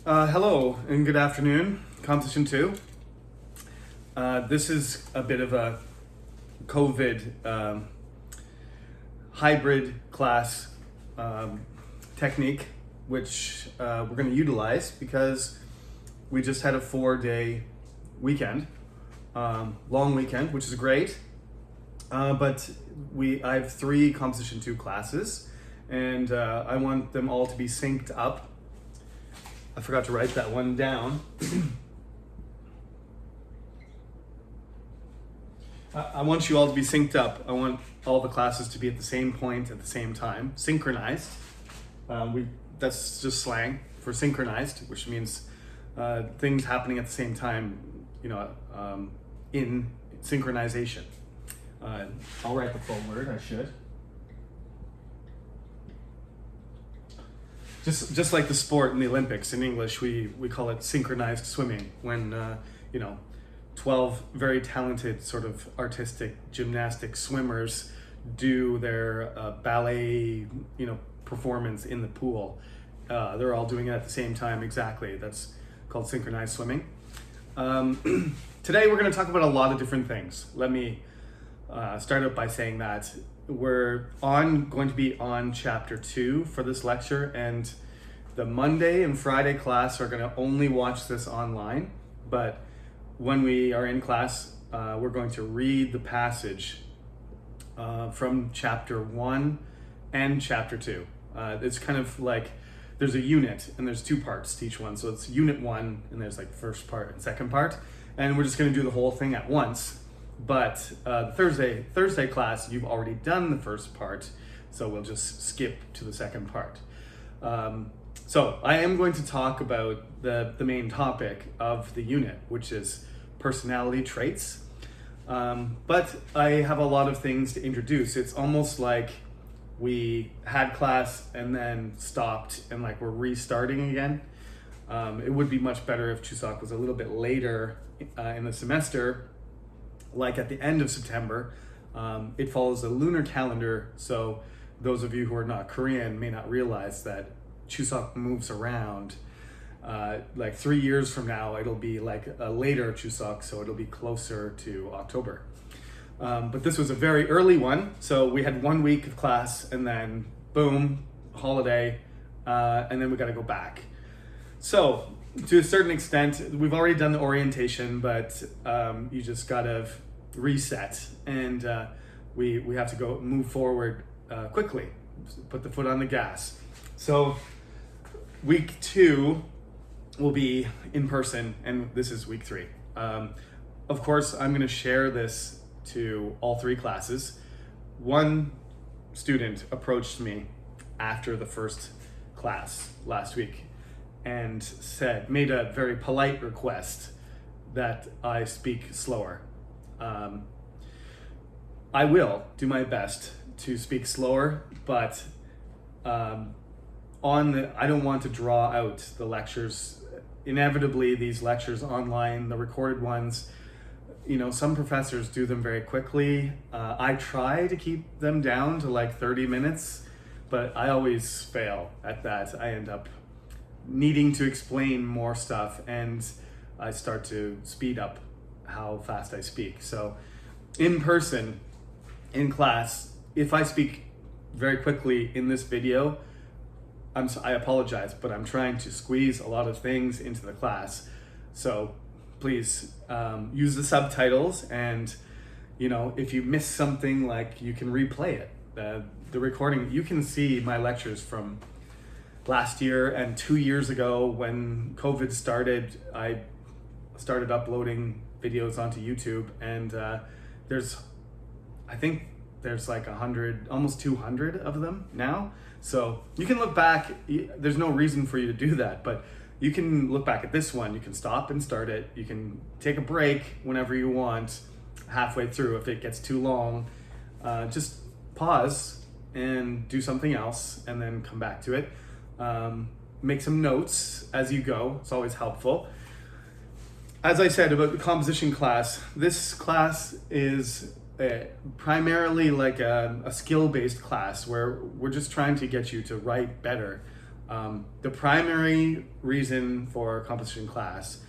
Hello and good afternoon, Composition 2. This is a bit of a COVID hybrid class technique, which we're going to utilize because we just had a 4-day weekend, long weekend, which is great. But I have 3 Composition 2 classes, and I want them all to be synced up. I forgot to write that one down. I want you all to be synced up. I want all the classes to be at the same point at the same time, synchronized. That's just slang for synchronized, which means things happening at the same time, in synchronization. I'll write the full word, I should. Just like the sport in the Olympics, in English, we call it synchronized swimming, when 12 very talented sort of artistic gymnastic swimmers do their ballet performance in the pool. They're all doing it at the same time, exactly. That's called synchronized swimming. Today we're going to talk about a lot of different things. Let me start out by saying that we're going to be on chapter 2 for this lecture, and the Monday and Friday class are going to only watch this online, but when we are in class, we're going to read the passage from chapter 1 and chapter 2. It's kind of like there's a unit and there's 2 parts to each one. So it's unit 1 and there's like first part and second part, and we're just going to do the whole thing at once. But the Thursday class, you've already done the first part, so we'll just skip to the second part. So I am going to talk about the main topic of the unit, which is personality traits. But I have a lot of things to introduce. It's almost like we had class and then stopped and like we're restarting again. It would be much better if Chuseok was a little bit later in the semester, like at the end of September. It follows a lunar calendar, so those of you who are not Korean may not realize that Chuseok moves around. Like 3 years from now, it'll be like a later Chuseok, so it'll be closer to October. But this was a very early one, so we had 1 week of class and then boom, holiday, and then we got to go back. So to a certain extent, we've already done the orientation, but you just gotta reset, and we have to move forward quickly, put the foot on the gas. So week 2 will be in person, and this is week 3. Of course, I'm gonna share this to all 3 classes. One student approached me after the first class last week and made a very polite request that I speak slower. I will do my best to speak slower, but I don't want to draw out the lectures. Inevitably, these lectures online, the recorded ones, some professors do them very quickly. I try to keep them down to like 30 minutes, but I always fail at that. I end up needing to explain more stuff, and I start to speed up how fast I speak. So in person, in class, if I speak very quickly in this video, I apologize, but I'm trying to squeeze a lot of things into the class. So please use the subtitles, and if you miss something, like, you can replay it. The recording, you can see my lectures from last year and 2 years ago when COVID started. I started uploading videos onto YouTube, and I think there's like 100, almost 200 of them now. So you can look back. There's no reason for you to do that, but you can look back at this one. You can stop and start it. You can take a break whenever you want, halfway through. If it gets too long, just pause and do something else, and then come back to it. Make some notes as you go. It's always helpful. As I said about the composition class, this class is primarily like a skill-based class where we're just trying to get you to write better. The primary reason for composition class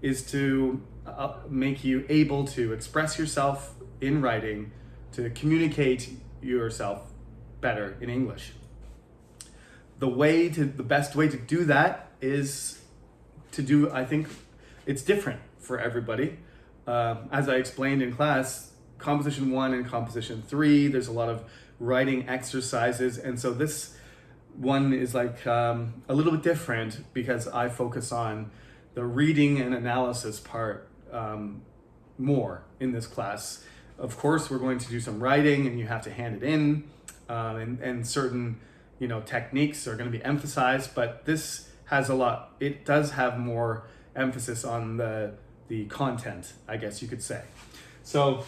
is to make you able to express yourself in writing, to communicate yourself better in English. The best way to do that is to do, I think it's different for everybody. As I explained in class, composition 1 and composition 3, there's a lot of writing exercises, and so this one is like a little bit different because I focus on the reading and analysis part more in this class. Of course, we're going to do some writing and you have to hand it in, and certain techniques are going to be emphasized, but this has it does have more emphasis on the content, I guess you could say. So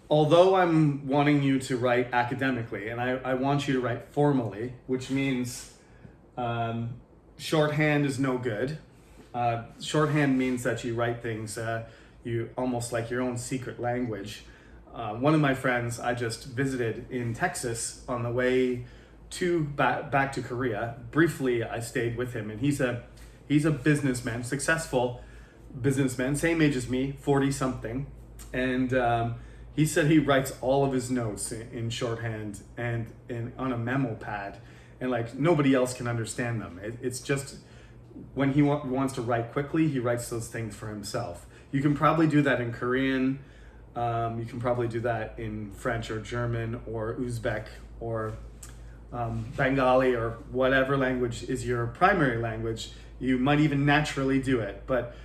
although I'm wanting you to write academically, and I want you to write formally, which means shorthand is no good. Shorthand means that you write things you almost like your own secret language. One of my friends I just visited in Texas on the way back to Korea. Briefly, I stayed with him, and he's a businessman, successful businessman, same age as me, 40 something, and he said he writes all of his notes in shorthand and on a memo pad, and like nobody else can understand them. It's just when he wants to write quickly, he writes those things for himself. You can probably do that in Korean. You can probably do that in French or German or Uzbek or Bengali or whatever language is your primary language. You might even naturally do it, but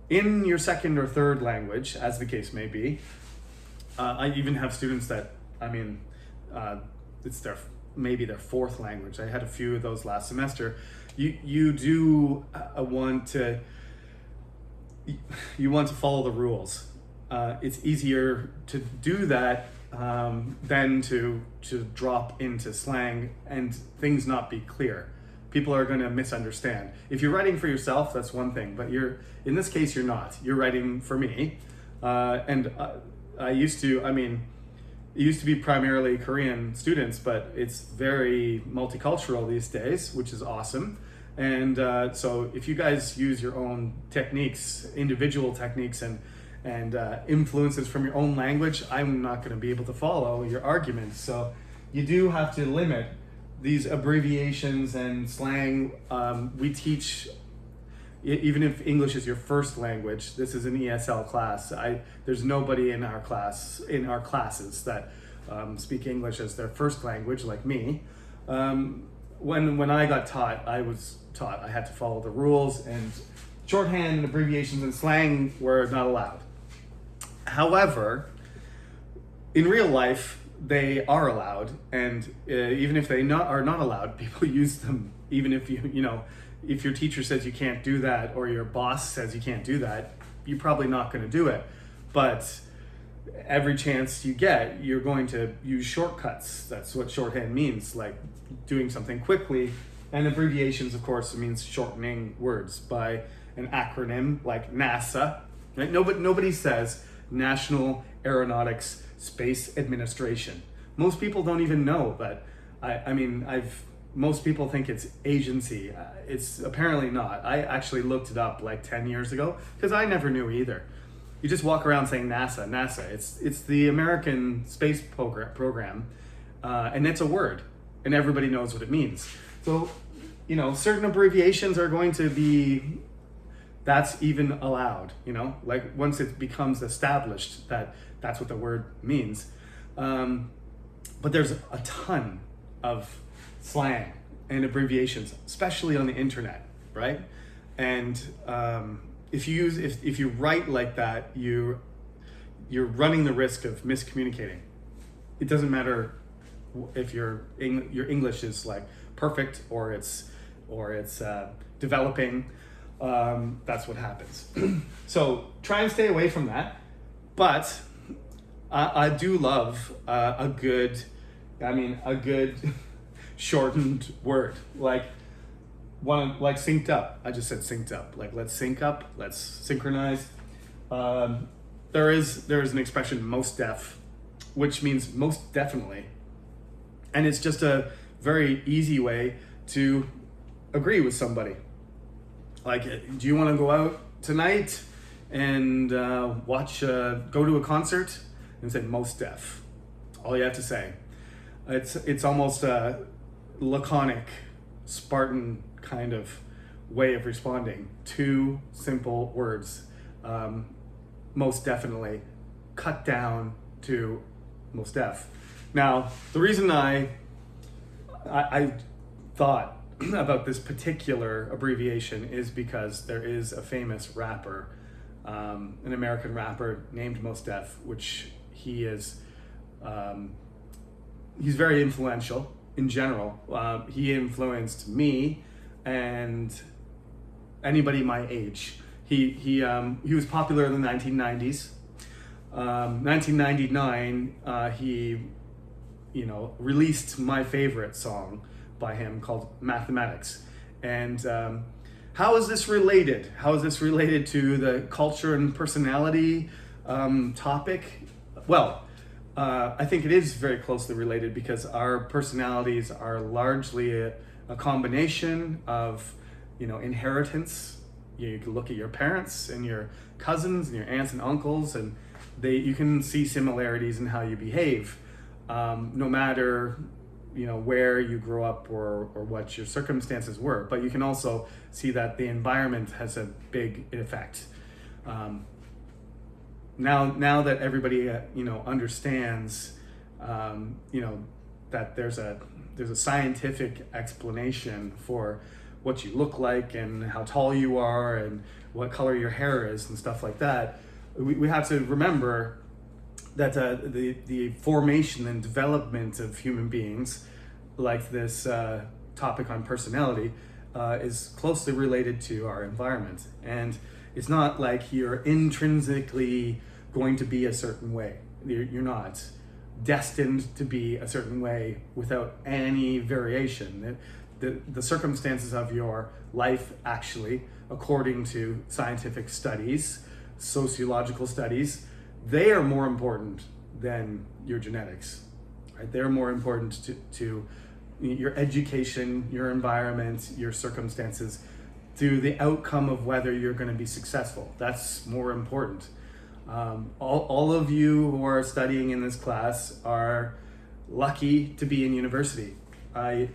in your second or third language, as the case may be, I even have students that, it's maybe their fourth language. I had a few of those last semester. You do want to follow the rules. It's easier to do that than to drop into slang and things not be clear. People are going to misunderstand. If you're writing for yourself, that's one thing, but in this case, you're not. You're writing for me. It used to be primarily Korean students, but it's very multicultural these days, which is awesome. And so if you guys use your own techniques, individual techniques and influences from your own language, I'm not going to be able to follow your arguments. So you do have to limit these abbreviations and slang. We teach, even if English is your first language, this is an ESL class. There's nobody in our classes that speak English as their first language, like me. When I got taught, I had to follow the rules, and shorthand and abbreviations and slang were not allowed. However, in real life, they are allowed, and even if they are not allowed, people use them. Even if if your teacher says you can't do that, or your boss says you can't do that, you're probably not going to do it. But every chance you get, you're going to use shortcuts. That's what shorthand means, like doing something quickly. And abbreviations, of course, means shortening words by an acronym like NASA. Right? Nobody says National Aeronautics Space Administration. Most people don't even know that. Most people think it's agency. It's apparently not. I actually looked it up like 10 years ago because I never knew either. You just walk around saying NASA. It's the American space program, and it's a word, and everybody knows what it means. So, certain abbreviations are going to be, that's even allowed, like once it becomes established that that's what the word means. But there's a ton of slang and abbreviations, especially on the internet, right? And if you write like that, you're running the risk of miscommunicating. It doesn't matter if your English is like perfect or it's developing. That's what happens. So try and stay away from that. But I do love a good shortened word, like synced up. I just said synced up. Like let's sync up, let's synchronize. There is an expression, most def, which means most definitely, and it's just a very easy way to agree with somebody. Like, do you want to go out tonight and go to a concert? And say Mos Def. All you have to say. It's almost a laconic, Spartan kind of way of responding. 2 simple words. Most definitely. Cut down to Mos Def. Now, the reason I thought about this particular abbreviation is because there is a famous rapper, an American rapper named Mos Def, which he is, he's very influential in general. He influenced me and anybody my age. He was popular in the 1990s. 1999, he released my favorite song by him called Mathematics. And how is this related? How is this related to the culture and personality topic? Well, I think it is very closely related because our personalities are largely a combination of, inheritance. You can look at your parents and your cousins and your aunts and uncles, and you can see similarities in how you behave, no matter where you grew up or what your circumstances were. But you can also see that the environment has a big effect. Now that everybody understands that there's a scientific explanation for what you look like and how tall you are and what color your hair is and stuff like that, we have to remember that the formation and development of human beings, like this topic on personality, is closely related to our environment. And it's not like you're intrinsically going to be a certain way. You're not destined to be a certain way without any variation. The circumstances of your life, actually, according to scientific studies, sociological studies, they are more important than your genetics, right? They're more important to your education, your environment, your circumstances, to the outcome of whether you're going to be successful. That's more important. All of you who are studying in this class are lucky to be in university. I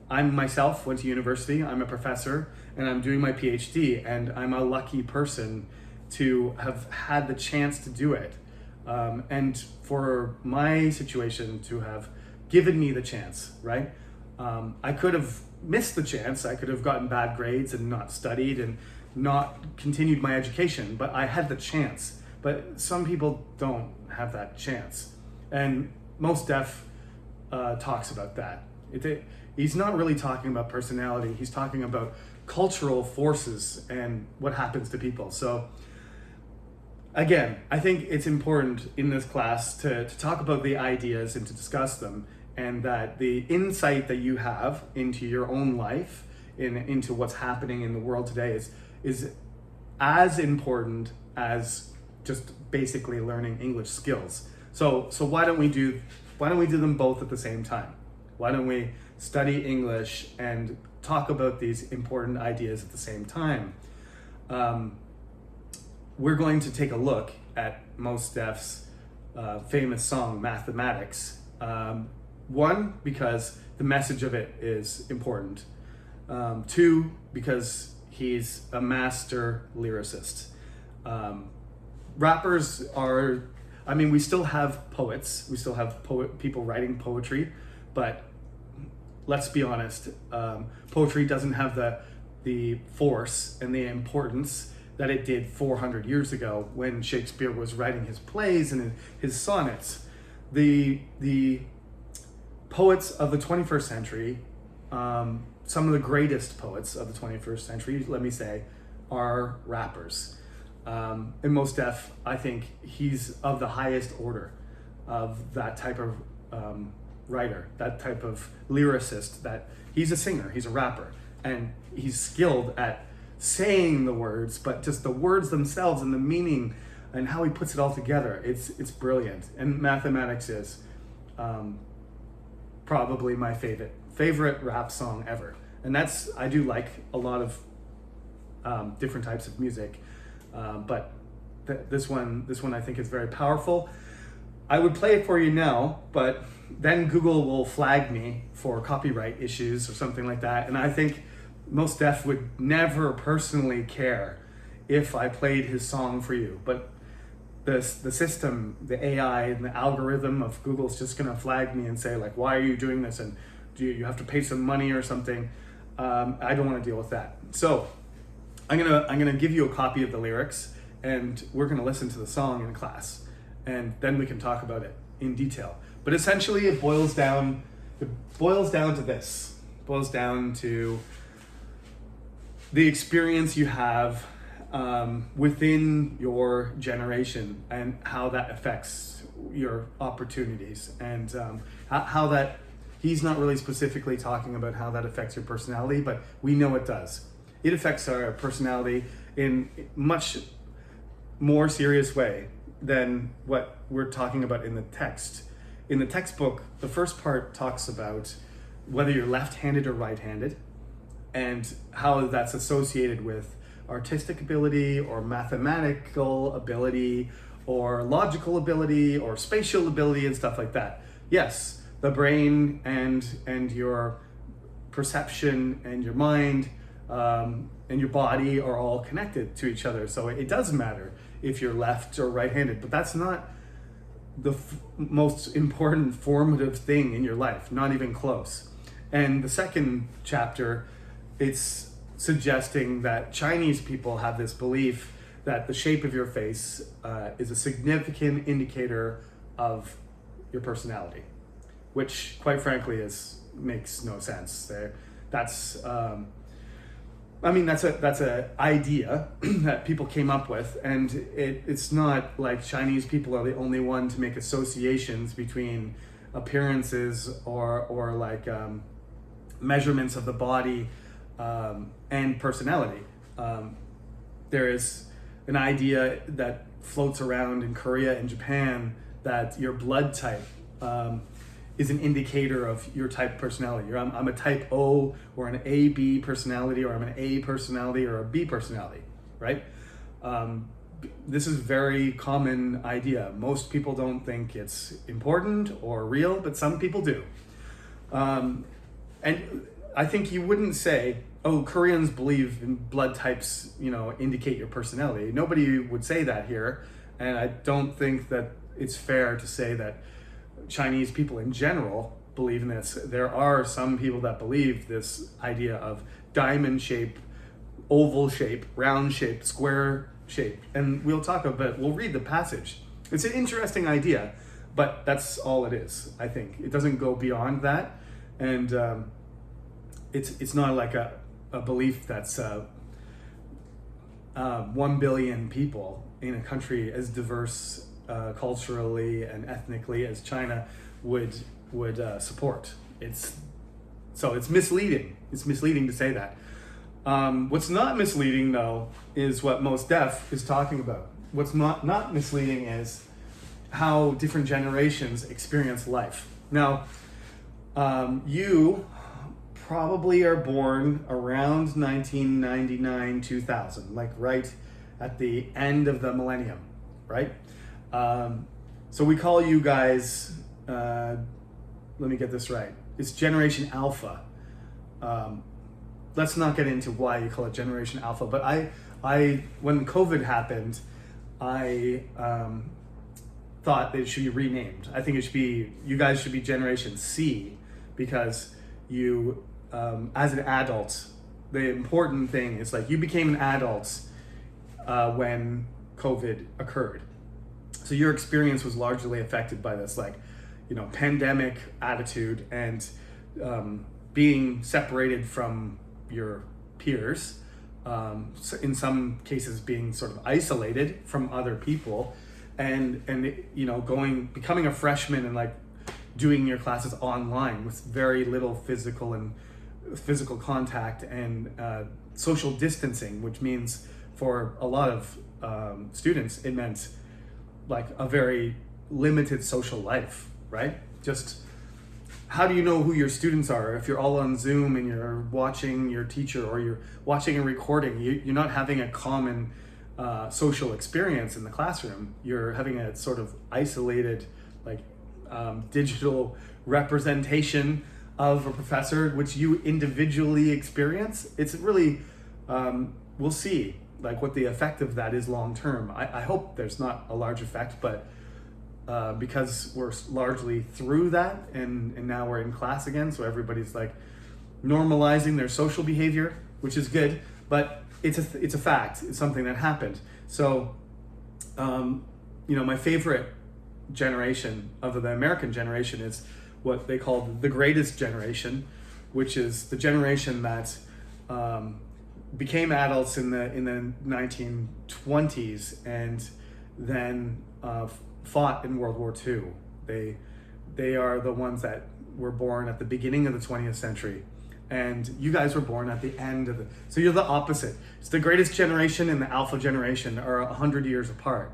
myself went to university. I'm a professor and I'm doing my PhD, and I'm a lucky person to have had the chance to do it. And for my situation to have given me the chance, right? I could have missed the chance. I could have gotten bad grades and not studied and not continued my education, but I had the chance. But some people don't have that chance. And Mos Def talks about that. He's not really talking about personality. He's talking about cultural forces and what happens to people. So again, I think it's important in this class to talk about the ideas and to discuss them, and that the insight that you have into your own life, into what's happening in the world today is as important as just basically learning English skills. So why don't we do them both at the same time? Why don't we study English and talk about these important ideas at the same time? We're going to take a look at Mos Def's famous song, Mathematics. One, because the message of it is important. Two, because he's a master lyricist. Rappers are, we still have poets, we still have people writing poetry, but let's be honest, poetry doesn't have the force and the importance that it did 400 years ago when Shakespeare was writing his plays and his sonnets. The poets of the 21st century, some of the greatest poets of the 21st century, let me say, are rappers. And Mos Def, I think he's of the highest order of that type of writer, that type of lyricist, that he's a singer, he's a rapper, and he's skilled at saying the words, but just the words themselves and the meaning and how he puts it all together, it's brilliant. And Mathematics is probably my favorite rap song ever. And I do like a lot of different types of music, but this one I think is very powerful. I would play it for you now, but then Google will flag me for copyright issues or something like that. And I think Mos Def would never personally care if I played his song for you. But the system, the AI and the algorithm of Google's just gonna flag me and say like, why are you doing this? And do you have to pay some money or something? I don't want to deal with that. So I'm gonna give you a copy of the lyrics, and we're gonna listen to the song in class, and then we can talk about it in detail. But essentially, it boils down to this. It boils down to the experience you have within your generation and how that affects your opportunities, and how that. He's not really specifically talking about how that affects your personality, but we know it does. It affects our personality in much more serious way than what we're talking about in the text. In the textbook, the first part talks about whether you're left-handed or right-handed, and how that's associated with artistic ability or mathematical ability or logical ability or spatial ability and stuff like that. Yes, the brain and your perception and your mind and your body are all connected to each other. So it does matter if you're left or right-handed, but that's not the most important formative thing in your life, not even close. And the second chapter, it's suggesting that Chinese people have this belief that the shape of your face is a significant indicator of your personality, which quite frankly makes no sense. That's a idea that people came up with, and it's not like Chinese people are the only one to make associations between appearances or like measurements of the body and personality. There is an idea that floats around in Korea and Japan that your blood type is an indicator of your type of personality. I'm a type O or an AB personality, or I'm an A personality or a B personality, right? This is a very common idea. Most people don't think it's important or real, but some people do. And I think you wouldn't say, oh, Koreans believe in blood types, indicate your personality. Nobody would say that here. And I don't think that it's fair to say that Chinese people in general believe in this. There are some people that believe this idea of diamond shape, oval shape, round shape, square shape. And we'll read the passage. It's an interesting idea, but that's all it is, I think. It doesn't go beyond that. And it's not like a belief that's 1 billion people in a country as diverse culturally and ethnically as China would support. It's misleading. It's misleading to say that. What's not misleading though is what Mos Def is talking about. What's not misleading is how different generations experience life. Now, you probably are born around 1999, 2000, like right at the end of the millennium, right? So we call you guys, let me get this right. It's Generation Alpha. Let's not get into why you call it Generation Alpha, but I when COVID happened, I thought that it should be renamed. I think you guys should be Generation C, because you, as an adult, the important thing is like you became an adult when COVID occurred. So your experience was largely affected by this, pandemic attitude and being separated from your peers, in some cases being sort of isolated from other people, and becoming a freshman and doing your classes online with very little physical contact and social distancing, which means for a lot of students it meant a very limited social life, right? Just how do you know who your students are if you're all on Zoom and you're watching your teacher, or you're watching a recording? You're not having a common social experience in the classroom. You're having a sort of isolated, like digital representation of a professor, which you individually experience. It's really, we'll see like what the effect of that is long term. I hope there's not a large effect, but because we're largely through that, and now we're in class again, so everybody's like normalizing their social behavior, which is good, but it's a fact. It's something that happened. So, my favorite generation of the American generation is what they call the greatest generation, which is the generation that became adults in the 1920s and then fought in World War II. They are the ones that were born at the beginning of the 20th century, and you guys were born at the end of so you're the opposite. It's the greatest generation and the alpha generation are 100 years apart.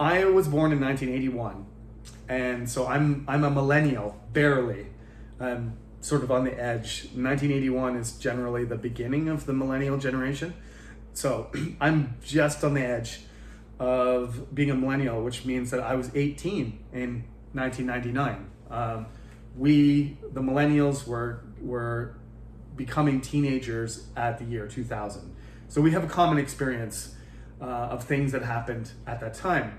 I was born in 1981, and so I'm a millennial, barely. I'm sort of on the edge. 1981 is generally the beginning of the millennial generation, so I'm just on the edge of being a millennial, which means that I was 18 in 1999. We, the millennials, were becoming teenagers at the year 2000. So we have a common experience of things that happened at that time.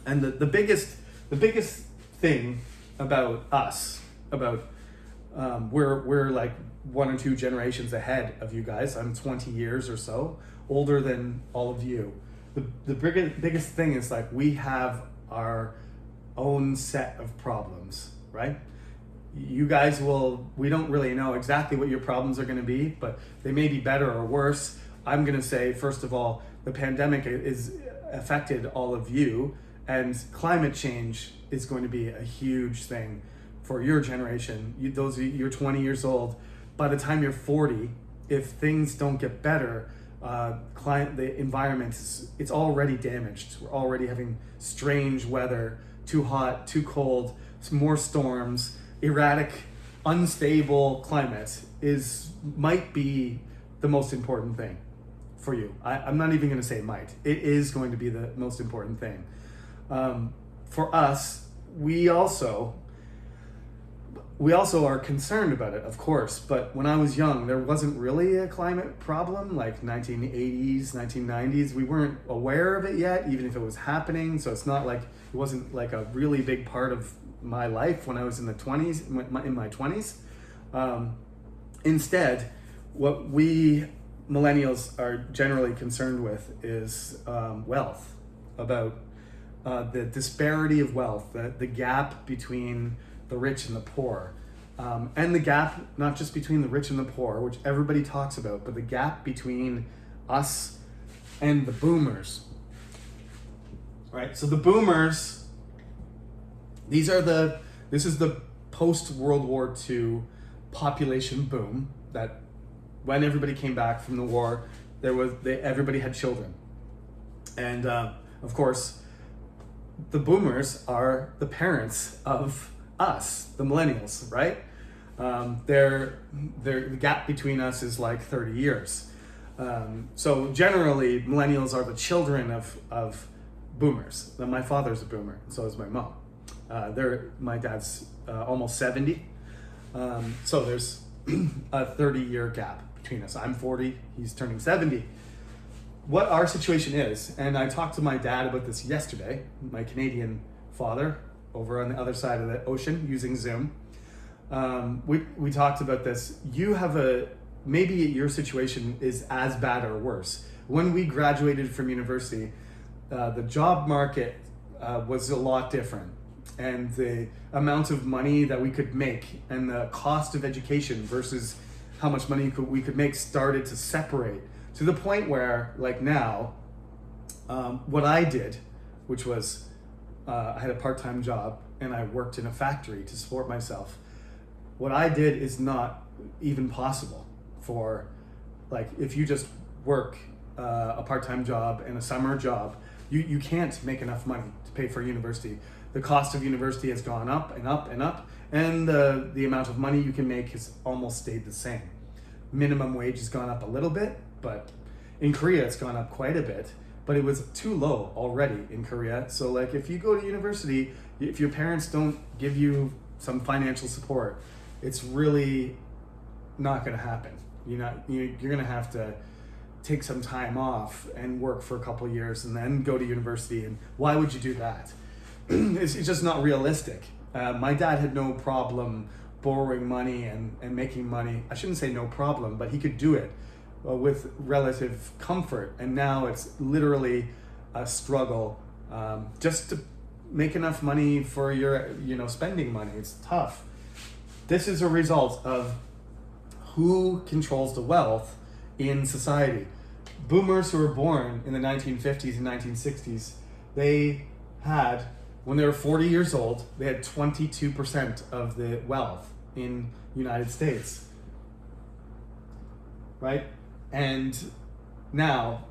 And the biggest thing about us, we're like 1 or 2 generations ahead of you guys. I'm 20 years or so older than all of you. The biggest thing is like we have our own set of problems, right? You guys we don't really know exactly what your problems are going to be, but they may be better or worse. I'm going to say, first of all, the pandemic is affected all of you, and climate change is going to be a huge thing for your generation. You're 20 years old. By the time you're 40, if things don't get better, the environment it's already damaged. We're already having strange weather, too hot, too cold, more storms, erratic, unstable climate might be the most important thing for you. I'm not even going to say might. It is going to be the most important thing. For us, we also are concerned about it, of course, but when I was young, there wasn't really a climate problem like 1980s, 1990s. We weren't aware of it yet, even if it was happening. So it's not like it wasn't like a really big part of my life when I was in my 20s. Instead, what we millennials are generally concerned with is wealth, about the disparity of wealth, the gap between the rich and the poor, and the gap not just between the rich and the poor, which everybody talks about, but the gap between us and the boomers. Right? So the boomers, this is the post-World War II population boom, that when everybody came back from the war, everybody had children. And of course, the boomers are the parents of us, the millennials, right? The gap between us is like 30 years. So generally, millennials are the children of boomers. Now, my father's a boomer, and so is my mom. My dad's almost 70. So there's a 30-year gap between us. I'm 40, he's turning 70. What our situation is, and I talked to my dad about this yesterday, my Canadian father, over on the other side of the ocean using Zoom. We talked about this. Maybe your situation is as bad or worse. When we graduated from university, the job market was a lot different, and the amount of money that we could make and the cost of education versus how much money we could make started to separate, to the point where, like now, what I did, which was I had a part-time job and I worked in a factory to support myself. What I did is not even possible for, like, if you just work a part-time job and a summer job, you can't make enough money to pay for university. The cost of university has gone up and up and up, and the amount of money you can make has almost stayed the same. Minimum wage has gone up a little bit, but in Korea it's gone up quite a bit, but it was too low already in Korea. So like if you go to university, if your parents don't give you some financial support, it's really not going to happen. You're going to have to take some time off and work for a couple of years and then go to university. And why would you do that? It's just not realistic. My dad had no problem borrowing money and making money. I shouldn't say no problem, but he could do it with relative comfort. And now it's literally a struggle just to make enough money for your spending money. It's tough. This is a result of who controls the wealth in society. Boomers who were born in the 1950s and 1960s, they had, when they were 40 years old, they had 22% of the wealth in the United States, right? And now,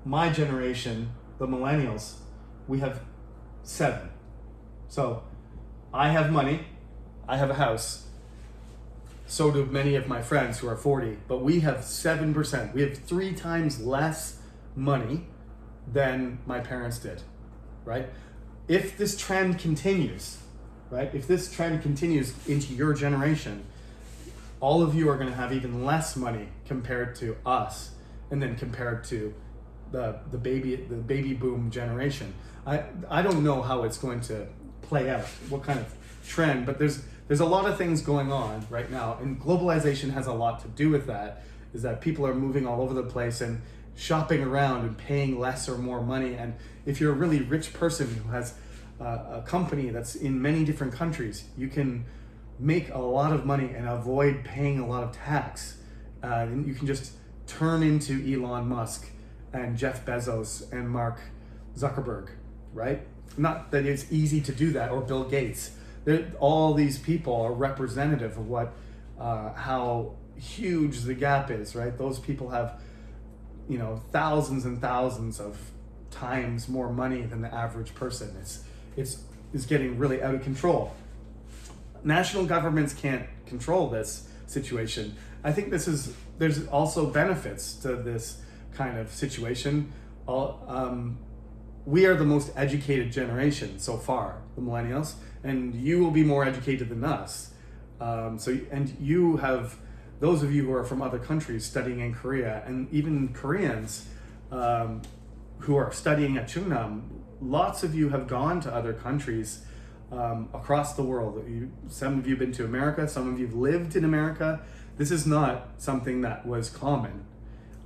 my generation, the millennials, we have 7. So I have money, I have a house, so do many of my friends who are 40, but we have 7%. We have 3 times less money than my parents did, right? If this trend continues, right? If this trend continues into your generation, all of you are going to have even less money compared to us, and then compared to the baby boom generation. I don't know how it's going to play out, what kind of trend, but there's a lot of things going on right now, and globalization has a lot to do with that, is that people are moving all over the place and shopping around and paying less or more money. And if you're a really rich person who has a company that's in many different countries, you can make a lot of money and avoid paying a lot of tax. And you can just turn into Elon Musk and Jeff Bezos and Mark Zuckerberg, right? Not that it's easy to do that, or Bill Gates. All these people are representative of how huge the gap is, right? Those people have, thousands and thousands of times more money than the average person. It's getting really out of control. National governments can't control this situation. I think there's also benefits to this kind of situation. We are the most educated generation so far, the millennials, and you will be more educated than us. And you have, those of you who are from other countries studying in Korea, and even Koreans who are studying at Chungnam, lots of you have gone to other countries across the world. Some of you have been to America, some of you have lived in America. This is not something that was common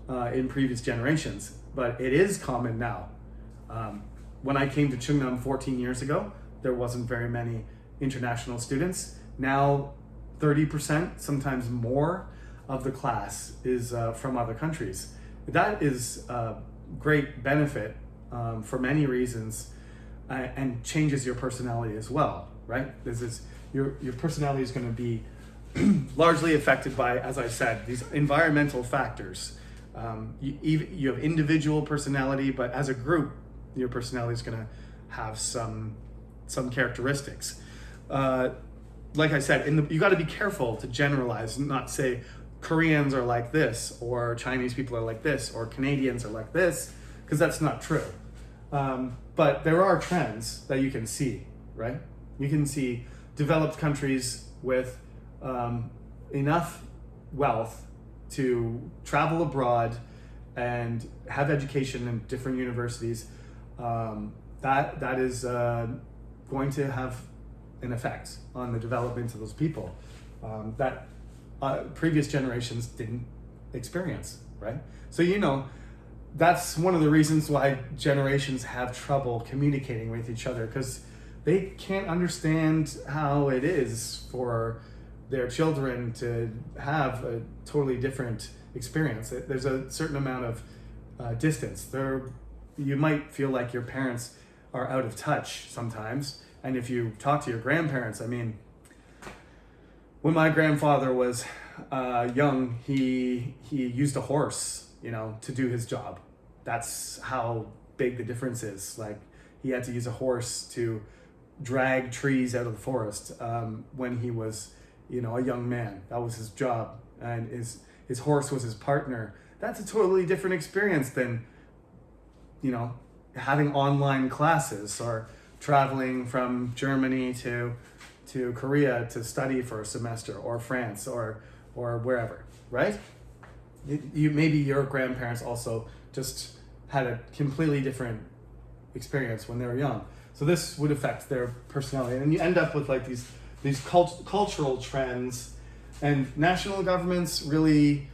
in previous generations, but it is common now. When I came to Chungnam 14 years ago, there wasn't very many international students. Now 30%, sometimes more, of the class is from other countries. That is a great benefit for many reasons, and changes your personality as well, right? Your personality is going to be largely affected by, as I said, these environmental factors. You have individual personality, but as a group, your personality is going to have some characteristics. Like I said, you got to be careful to generalize, not say Koreans are like this, or Chinese people are like this, or Canadians are like this, because that's not true. But there are trends that you can see, right? You can see developed countries with enough wealth to travel abroad and have education in different universities. That is going to have an effect on the development of those people that previous generations didn't experience, right? So that's one of the reasons why generations have trouble communicating with each other, because they can't understand how it is for their children to have a totally different experience. There's a certain amount of distance. You might feel like your parents are out of touch sometimes. And if you talk to your grandparents, when my grandfather was young, he used a horse, to do his job. That's how big the difference is. Like, he had to use a horse to drag trees out of the forest when he was, a young man. That was his job, and his horse was his partner. That's a totally different experience than, having online classes or traveling from Germany to Korea to study for a semester, or France, or wherever, right? Maybe your grandparents also just had a completely different experience when they were young. So this would affect their personality, and you end up with like these cultural trends. And national governments, really,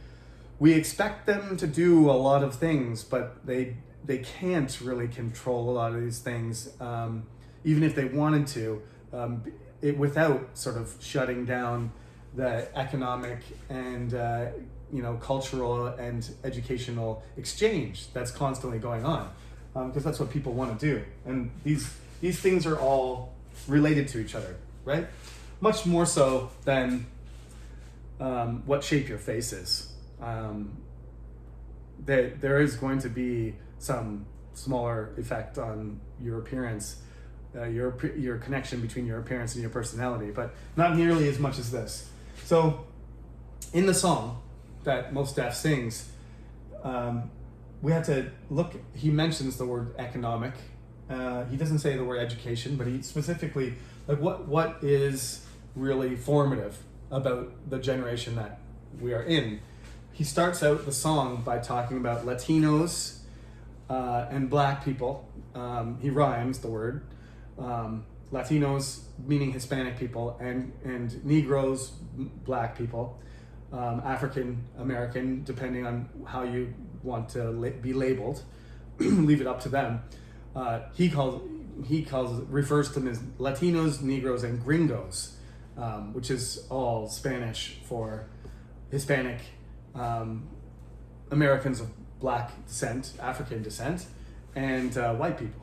we expect them to do a lot of things, but they can't really control a lot of these things, even if they wanted to, without sort of shutting down the economic and cultural and educational exchange that's constantly going on, because that's what people want to do. And these things are all related to each other, right? Much more so than what shape your face is. There is going to be some smaller effect on your appearance, your connection between your appearance and your personality, but not nearly as much as this. So in the song that Mos Def sings, we have to look. He mentions the word economic. He doesn't say the word education, but he specifically, like, what is really formative about the generation that we are in. He starts out the song by talking about Latinos and Black people. He rhymes the word. Latinos meaning Hispanic people, and Negroes, Black people, African American, depending on how you want to be labeled. Leave it up to them. He refers to them as Latinos, Negroes, and Gringos, which is all Spanish for Hispanic Americans of Black descent, African descent, and white people.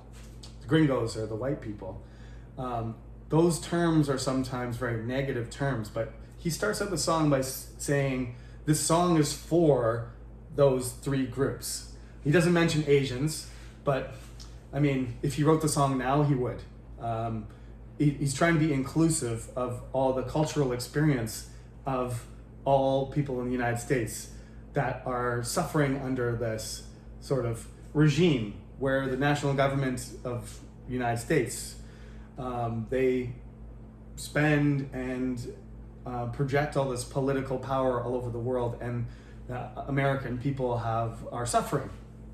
The Gringos are the white people. Those terms are sometimes very negative terms, but he starts out the song by saying this song is for those three groups. He doesn't mention Asians, but I mean, if he wrote the song now, he would. He's trying to be inclusive of all the cultural experience of all people in the United States that are suffering under this sort of regime where the national government of the United States, they spend and project all this political power all over the world, and American people are suffering,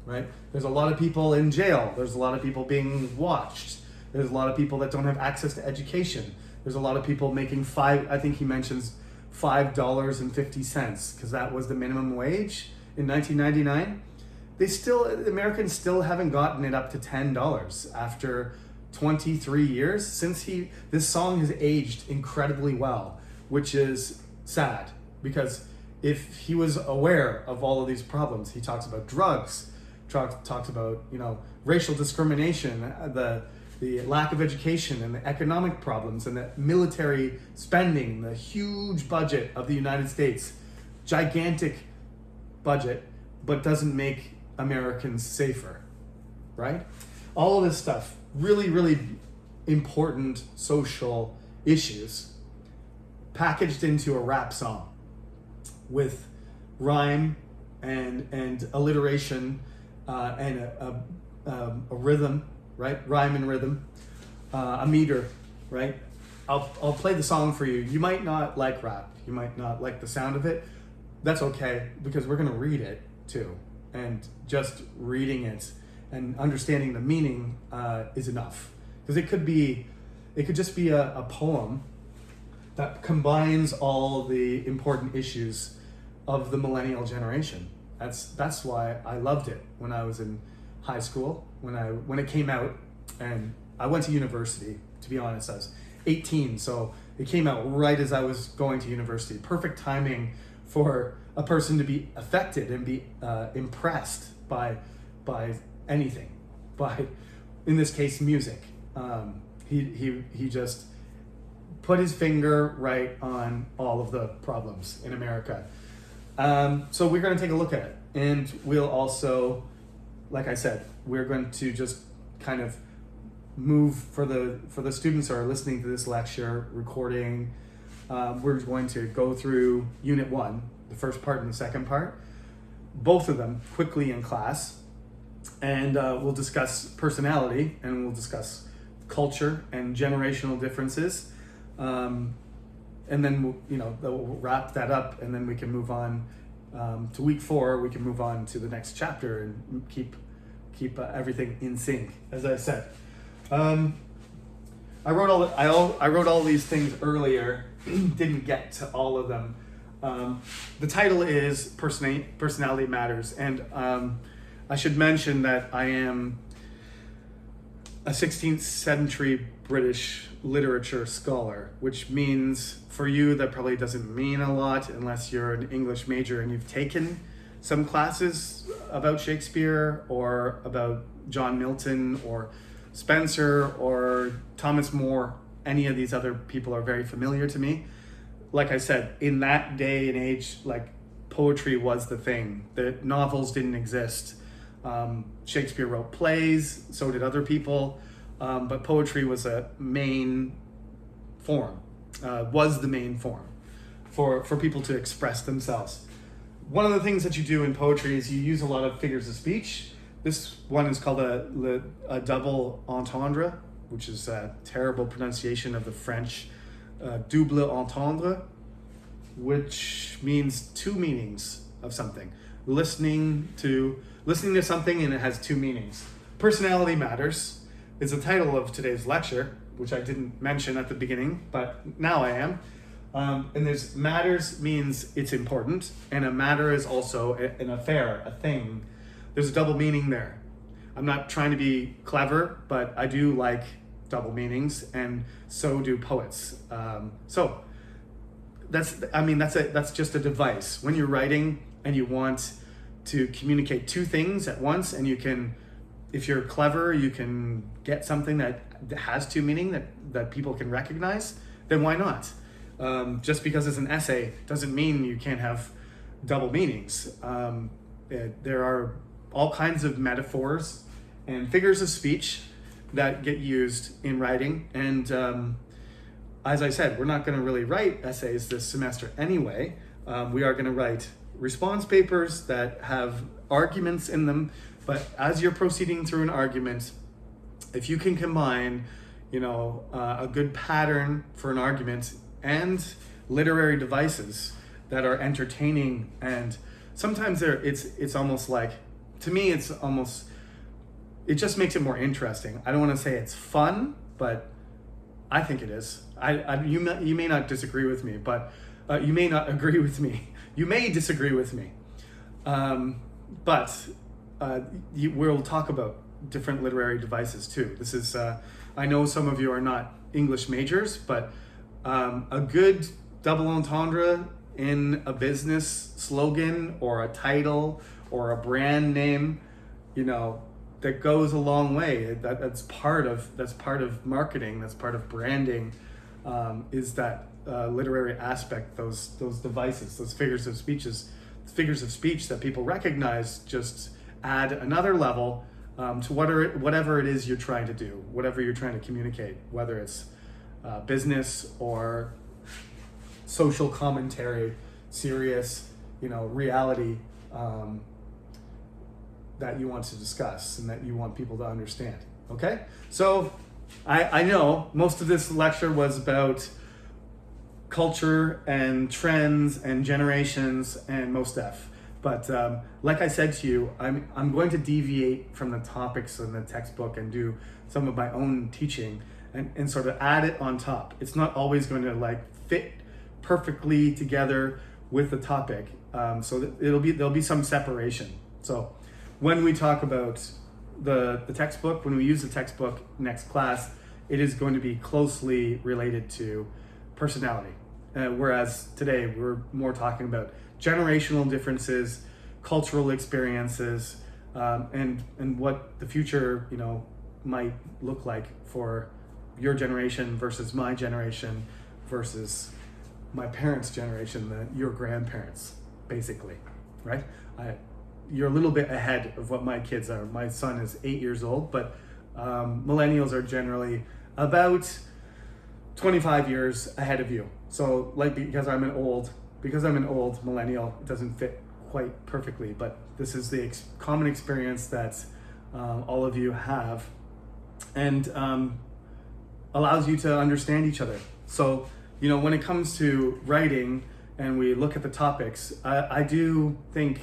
right? There's a lot of people in jail. There's a lot of people being watched. There's a lot of people that don't have access to education. There's a lot of people making I think he mentions $5.50, because that was the minimum wage in 1999. Americans still haven't gotten it up to $10 after 23 years since this song has aged incredibly well, which is sad, because if he was aware of all of these problems, he talks about drugs, talks about racial discrimination, the lack of education, and the economic problems, and the military spending, the huge budget of the United States, gigantic budget, but doesn't make Americans safer, right? All of this stuff, really, really important social issues, packaged into a rap song with rhyme and alliteration and a rhythm, right? Rhyme and rhythm, a meter, right? I'll play the song for you. You might not like rap. You might not like the sound of it. That's okay, because we're gonna read it too. And just reading it and understanding the meaning is enough. Because it could just be a poem that combines all the important issues of the millennial generation. That's why I loved it when I was in high school, when it came out. And I went to university, to be honest. I was 18, so it came out right as I was going to university. Perfect timing for a person to be affected and be impressed by anything, in this case, music. He just put his finger right on all of the problems in America. So we're going to take a look at it, and we'll also, like I said, we're going to just kind of move for the students who are listening to this lecture recording. We're going to go through Unit 1, the first part and the second part, both of them quickly in class, and we'll discuss personality, and we'll discuss culture and generational differences, and then we'll wrap that up, and then we can move on to week 4. We can move on to the next chapter and keep everything in sync. As I said, I wrote all these things earlier. Didn't get to all of them. The title is Personality Matters, and I should mention that I am a 16th century British literature scholar, which means for you that probably doesn't mean a lot unless you're an English major and you've taken some classes about Shakespeare or about John Milton or Spencer or Thomas More. Any of these other people are very familiar to me. Like I said, in that day and age, like, poetry was the thing. The novels didn't exist. Shakespeare wrote plays, so did other people, but poetry was a main form, was the main form for people to express themselves. One of the things that you do in poetry is you use a lot of figures of speech. This one is called a double entendre, which is a terrible pronunciation of the French double entendre, which means two meanings of something. Listening to something and it has two meanings. Personality Matters is the title of today's lecture, which I didn't mention at the beginning, but now I am. And there's matters means it's important, and a matter is also an affair, a thing. There's a double meaning there. I'm not trying to be clever, but I do like double meanings, and so do poets. So that's just a device. When you're writing and you want to communicate two things at once, and you can, if you're clever, you can get something that has two meaning that people can recognize, then why not? Just because it's an essay doesn't mean you can't have double meanings. There are all kinds of metaphors and figures of speech that get used in writing. And as I said, we're not going to really write essays this semester anyway. We are going to write response papers that have arguments in them. But as you're proceeding through an argument, if you can combine, a good pattern for an argument and literary devices that are entertaining, and sometimes it's almost like, to me, it just makes it more interesting. I don't want to say it's fun, but I think it is. You may not disagree with me, but you may not agree with me. You may disagree with me, but we'll talk about different literary devices too. This is, I know some of you are not English majors, but a good double entendre in a business slogan or a title or a brand name, that goes a long way. That's part of marketing. That's part of branding. Is that literary aspect? Those devices, those figures of speech that people recognize, just add another level to whatever it is you're trying to do, whatever you're trying to communicate, whether it's business or social commentary, serious, reality. That you want to discuss and that you want people to understand. Okay? So I know most of this lecture was about culture and trends and generations and most stuff. But like I said to you, I'm going to deviate from the topics in the textbook and do some of my own teaching and sort of add it on top. It's not always going to fit perfectly together with the topic. So that there'll be some separation. So when we talk about the textbook, when we use the textbook next class, it is going to be closely related to personality. Whereas today we're more talking about generational differences, cultural experiences, and what the future, might look like for your generation versus my generation versus my parents' generation, your grandparents, basically, right? You're a little bit ahead of what my kids are. My son is 8 years old, but Millennials are generally about 25 years ahead of you. So like because I'm an old millennial, it doesn't fit quite perfectly, but this is the common experience that all of you have, and allows you to understand each other. So, when it comes to writing and we look at the topics, I do think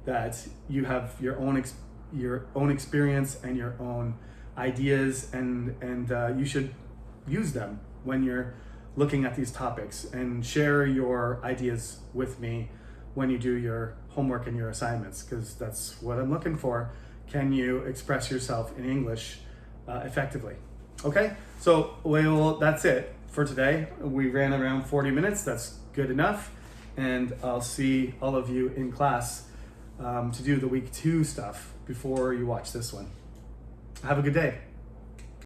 that you have your own experience and your own ideas, and you should use them when you're looking at these topics, and share your ideas with me when you do your homework and your assignments, because that's what I'm looking for. Can you express yourself in English effectively? Okay, so that's it for today. We ran around 40 minutes. That's good enough. And I'll see all of you in class to do the week 2 stuff before you watch this one. Have a good day.